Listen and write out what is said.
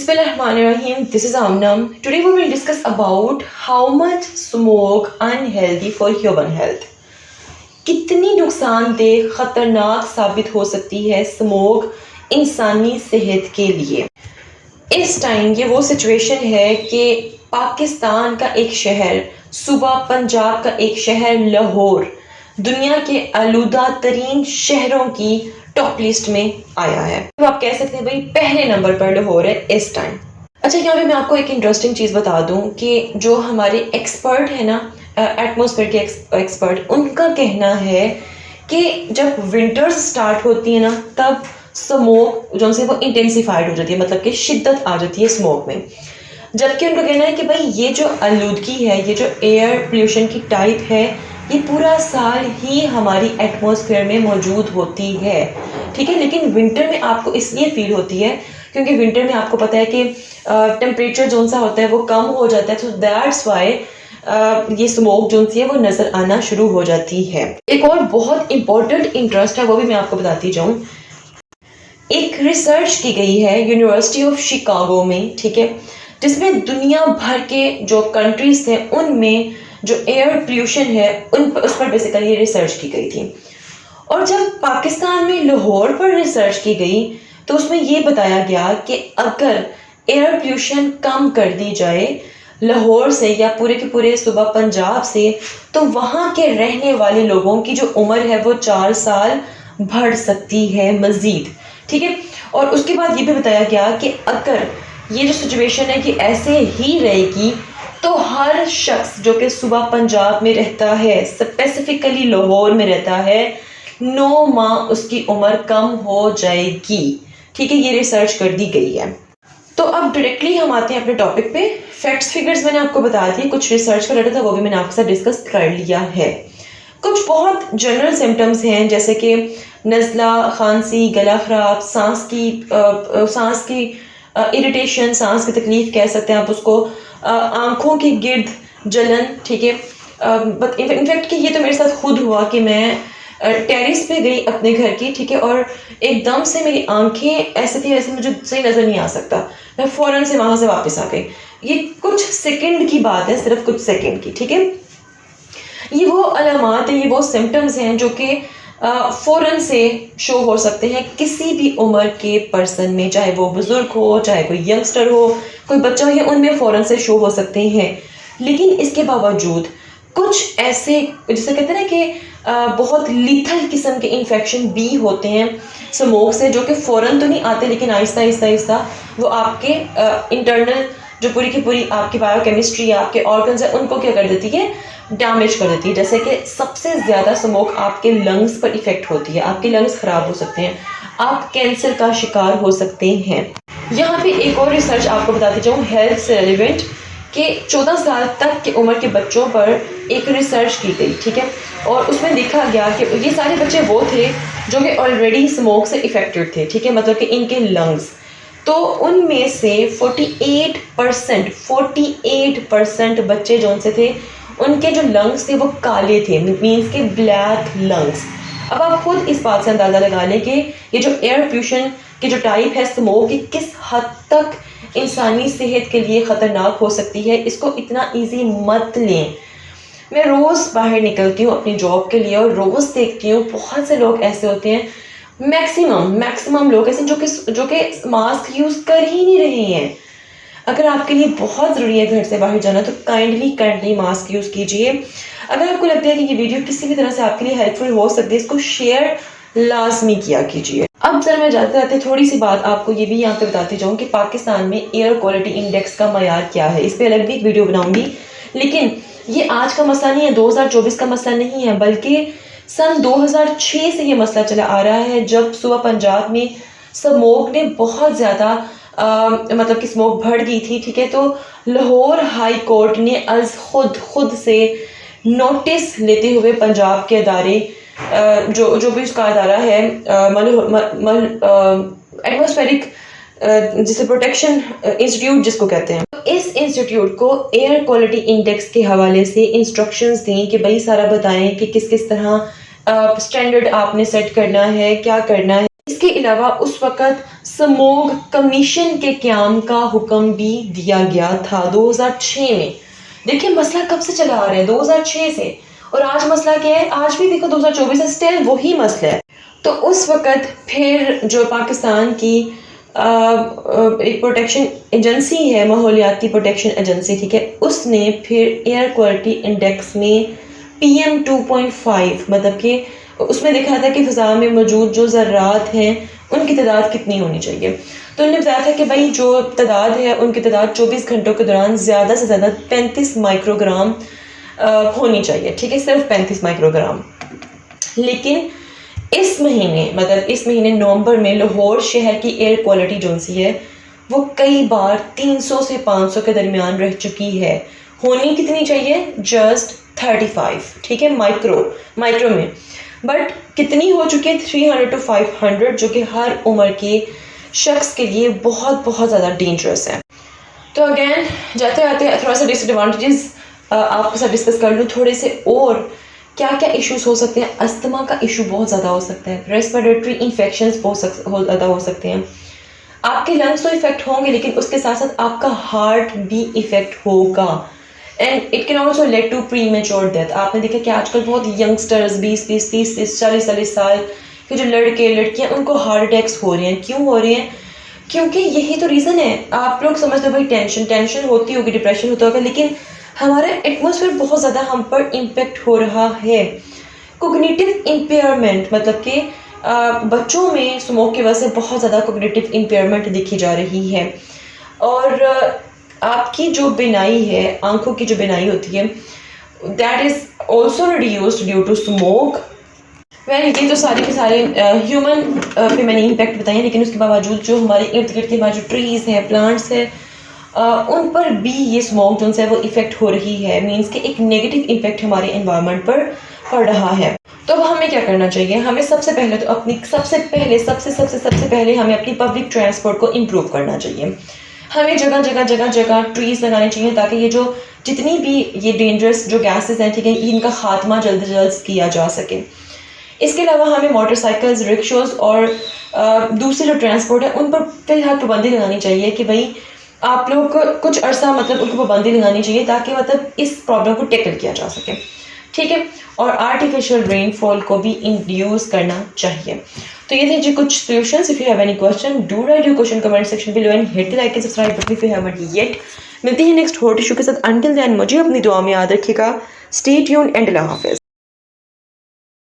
Bismillahirrahmanirrahim. This is Amnam. Today we will discuss about how much smoke unhealthy for human health. कितनी नुकसानदेह खतरनाक साबित हो सकती है स्मोक इंसानी सेहत के लिए। इस टाइम ये वो सिचुएशन है कि पाकिस्तान का एक शहर, सूबा पंजाब का एक शहर लाहौर दुनिया के आलूदा तरीन शहरों की टॉप लिस्ट में आया है। तो आप कह सकते हैं भाई पहले नंबर पर लाहौर है इस टाइम। अच्छा, यहाँ पे मैं आपको एक इंटरेस्टिंग चीज़ बता दूं कि जो हमारे एक्सपर्ट है ना, एटमॉस्फेयर के एक्सपर्ट, उनका कहना है कि जब विंटर्स स्टार्ट होती है ना तब स्मोक जो है वो इंटेंसिफाइड हो जाती है, मतलब कि शिद्दत आ जाती है स्मोक में। जबकि उनका कहना है कि भाई ये जो आलूदगी है, ये जो एयर पोल्यूशन की टाइप है, ये पूरा साल ही हमारी एटमॉस्फेयर में मौजूद होती है, ठीक है। लेकिन विंटर में आपको इसलिए फील होती है क्योंकि विंटर में आपको पता है कि टेम्परेचर जो सा होता है वो कम हो जाता है, तो दैट्स वाई ये स्मोक जो सी है वो नज़र आना शुरू हो जाती है। एक और बहुत इंपॉर्टेंट इंटरेस्ट है, वो भी मैं आपको बताती जाऊँ। एक रिसर्च की गई है यूनिवर्सिटी ऑफ शिकागो में, ठीक है, जिसमें दुनिया भर के जो कंट्रीज थे उनमें जो एयर पोल्यूशन है उस पर बेसिकली ये रिसर्च की गई थी। और जब पाकिस्तान में लाहौर पर रिसर्च की गई तो उसमें ये बताया गया कि अगर एयर पोल्यूशन कम कर दी जाए लाहौर से या पूरे के पूरे सूबा पंजाब से, तो वहाँ के रहने वाले लोगों की जो उम्र है वो 4 साल बढ़ सकती है मज़ीद, ठीक है। और उसके बाद ये भी बताया गया कि अगर ये जो सिचुएशन है कि ऐसे ही रहेगी तो हर शख्स जो कि सूबा पंजाब में रहता है, स्पेसिफिकली लाहौर में रहता है, 9 माह उसकी उम्र कम हो जाएगी, ठीक है। ये रिसर्च कर दी गई है। तो अब डायरेक्टली हम आते हैं अपने टॉपिक पे। फैक्ट्स फिगर्स मैंने आपको बता दिए, कुछ रिसर्च का डाटा था वो भी मैंने आपके साथ डिस्कस कर लिया है। कुछ बहुत जनरल सिम्टम्स हैं जैसे कि नज़ला, खांसी, गला खराब, सांस की इरिटेशन, सांस की तकलीफ कह सकते हैं आप उसको, आंखों की गिर्द जलन, ठीक है। इनफैक्ट कि ये तो मेरे साथ खुद हुआ कि मैं टेरिस पे गई अपने घर की, ठीक है, और एकदम से मेरी आंखें ऐसे थी वैसे मुझे सही नज़र नहीं आ सकता, मैं फ़ौरन से वहाँ से वापस आ गई। ये कुछ सेकंड की बात है, सिर्फ कुछ सेकंड की, ठीक है। ये वो अलामात हैं, ये वो सिम्टम्स हैं जो कि फ़ौरन से शो हो सकते हैं किसी भी उम्र के पर्सन में, चाहे वो बुज़ुर्ग हो, चाहे कोई यंगस्टर हो, कोई बच्चा हो, या उनमें फ़ौरन से शो हो सकते हैं। लेकिन इसके बावजूद कुछ ऐसे जैसे कहते हैं ना कि बहुत लीथल किस्म के इन्फेक्शन भी होते हैं स्मोक से, जो कि फ़ौरन तो नहीं आते लेकिन आहिस्ता आहिस्ता वो आपके इंटरनल जो पूरी की पूरी आपकी बायोकेमिस्ट्री, आपके ऑर्गन्स है, उनको क्या कर देती है, डैमेज कर देती है। जैसे कि सबसे ज़्यादा स्मोक आपके लंग्स पर इफ़ेक्ट होती है, आपके लंग्स ख़राब हो सकते हैं, आप कैंसर का शिकार हो सकते हैं। यहाँ पे एक और रिसर्च आपको बताती जाऊँ हेल्थ से रेलिवेंट, कि 14 साल तक की उम्र के बच्चों पर एक रिसर्च की गई, ठीक है, और उसमें देखा गया कि ये सारे बच्चे वो थे जो कि ऑलरेडी स्मोक से इफ़ेक्टेड थे, ठीक है, मतलब कि इनके लंग्स, तो उनमें से 48% बच्चे जो उनसे थे उनके जो लंग्स थे वो काले थे, मीन्स के ब्लैक लंग्स। अब आप खुद इस बात से अंदाज़ा लगा लें कि ये जो एयर पोल्यूशन की जो टाइप है स्मोक की किस हद तक इंसानी सेहत के लिए ख़तरनाक हो सकती है। इसको इतना इजी मत लें। मैं रोज़ बाहर निकलती हूँ अपनी जॉब के लिए और रोज़ देखती हूँ बहुत से लोग ऐसे होते हैं, मैक्सिमम लोग ऐसे जो कि मास्क यूज़ कर ही नहीं रहे हैं। अगर आपके लिए बहुत ज़रूरी है घर से बाहर जाना तो काइंडली मास्क यूज़ कीजिए। अगर आपको लगता है कि ये वीडियो किसी भी तरह से आपके लिए हेल्पफुल हो सकती है, इसको शेयर लाजमी किया कीजिए। अब सर मैं जाते थोड़ी सी बात आपको ये भी यहाँ पे बताती जाऊँ कि पाकिस्तान में एयर क्वालिटी इंडेक्स का मयार क्या है। इस पर अलग भी एक वीडियो बनाऊंगी, लेकिन ये आज का मसला नहीं है, 2024 का मसला नहीं है, बल्कि सन 2006 से ये मसला चला आ रहा है, जब सूबा पंजाब में स्मोक ने बहुत ज़्यादा मतलब कि स्मोक बढ़ गई थी, ठीक है। तो लाहौर हाई कोर्ट ने अज खुद से नोटिस लेते हुए पंजाब के अदारे जो भी उसका अदारा है एटमॉस्फेरिक जिसे प्रोटेक्शन इंस्टीट्यूट जिसको कहते हैं, तो इस इंस्टीट्यूट को एयर क्वालिटी इंडेक्स के हवाले से इंस्ट्रक्शंस दी कि भाई सारा बताएं कि किस तरह स्टैंडर्ड आपने सेट करना है, क्या करना है। इसके علاوہ اس وقت سموگ کمیشن کے قیام کا حکم بھی دیا گیا تھا 2006 میں. دیکھیں مسئلہ کب سے چلا آ رہا ہے, 2006 سے, اور آج مسئلہ کیا ہے, آج بھی دیکھو 2024 ہے, اسٹل وہی مسئلہ ہے. تو اس وقت پھر جو پاکستان کی ایک پروٹیکشن ایجنسی ہے, ماحولیاتی پروٹیکشن ایجنسی, ٹھیک ہے, اس نے پھر ایئر کوالٹی انڈیکس میں PM 2.5 مطلب کہ اس میں دیکھا تھا کہ فضا میں موجود جو ذرات ہیں ان کی تعداد کتنی ہونی چاہیے. تو انہوں نے بتایا تھا کہ بھائی جو تعداد ہے ان کی تعداد 24 گھنٹوں کے دوران زیادہ سے زیادہ 35 مائکرو گرام ہونی چاہیے, ٹھیک ہے, صرف 35 مائکرو گرام. لیکن اس مہینے نومبر میں لاہور شہر کی ایئر کوالٹی ایجنسی ہے وہ کئی بار 300 سے 500 کے درمیان رہ چکی ہے. ہونی کتنی چاہیے, جسٹ 35, ٹھیک ہے, مائکرو میں, بٹ کتنی ہو چکی ہے 300 to 500, جو کہ ہر عمر کے شخص کے لیے بہت بہت زیادہ ڈینجرس ہے. تو اگین جاتے آتے تھوڑا سا ڈس ایڈوانٹیجز آپ کے ساتھ ڈسکس کر لوں تھوڑے سے, اور کیا کیا ایشوز ہو سکتے ہیں. استھما کا ایشو بہت زیادہ ہو سکتا ہے, ریسپیریٹری انفیکشنز بہت زیادہ ہو سکتے ہیں, آپ کے لنگس تو افیکٹ ہوں گے لیکن اس کے ساتھ ساتھ آپ کا ہارٹ بھی افیکٹ ہوگا. And it can also lead to premature death. آپ نے دیکھا کہ آج کل بہت ینگسٹرز 20 40 سال کے جو لڑکے لڑکیاں ان کو ہارٹ اٹیکس ہو رہے ہیں. کیوں ہو رہے ہیں؟ کیونکہ یہی تو ریزن ہے. آپ لوگ سمجھتے ہو بھائی ٹینشن ہوتی ہوگی, ڈپریشن ہوتا ہوگا, لیکن ہمارا ایٹماسفیئر بہت زیادہ ہم پر امپیکٹ ہو رہا ہے. کوگنیٹو امپیئرمنٹ مطلب کہ بچوں میں اسموک کی وجہ سے بہت زیادہ کوگنیٹو امپیئرمنٹ دیکھی جا رہی ہے. اور آپ کی جو بینائی ہے, آنکھوں کی جو بینائی ہوتی ہے, that is also reduced due to smoke. Well یہ تو سارے کے سارے ہیومن پہ میں نے امپیکٹ بتائے ہیں, لیکن اس کے باوجود جو ہمارے ارد گرد کے بعد جو ٹریز ہیں, پلانٹس ہیں, ان پر بھی یہ اسموک جو ہے وہ افیکٹ ہو رہی ہے. مینس کہ ایک نیگیٹو امپیکٹ ہمارے انوائرمنٹ پر پڑ رہا ہے. تو اب ہمیں کیا کرنا چاہیے؟ ہمیں سب سے پہلے تو اپنی سب سے پہلے ہمیں اپنی پبلک ٹرانسپورٹ کو امپروو کرنا چاہیے. ہمیں جگہ ٹریز لگانے چاہیے تاکہ یہ جو جتنی بھی یہ ڈینجرس جو گیسز ہیں, ٹھیک ہے, ان کا خاتمہ جلد سے جلد کیا جا سکے. اس کے علاوہ ہمیں موٹر سائیکلز, رکشوز اور دوسری جو ٹرانسپورٹ ہے ان پر فی الحال پابندی لگانی چاہیے کہ بھائی آپ لوگ کو کچھ عرصہ مطلب ان کو پابندی لگانی چاہیے تاکہ مطلب اس پرابلم کو ٹیکل کیا جا سکے, ٹھیک ہے. اور آرٹیفیشیل رین فال کو بھی انڈیوس کرنا چاہیے. تو یہ تھے جی کچھ solutions. If you have any question do write your question comment section below and hit the like and subscribe button if you have not yet. ملتے ہیں نیکسٹ ہاٹ ایشو کے ساتھ. انٹل دین مجھے اپنی دعا میں یاد رکھیے گا. اسٹے ٹیونڈ اینڈ اللہ حافظ.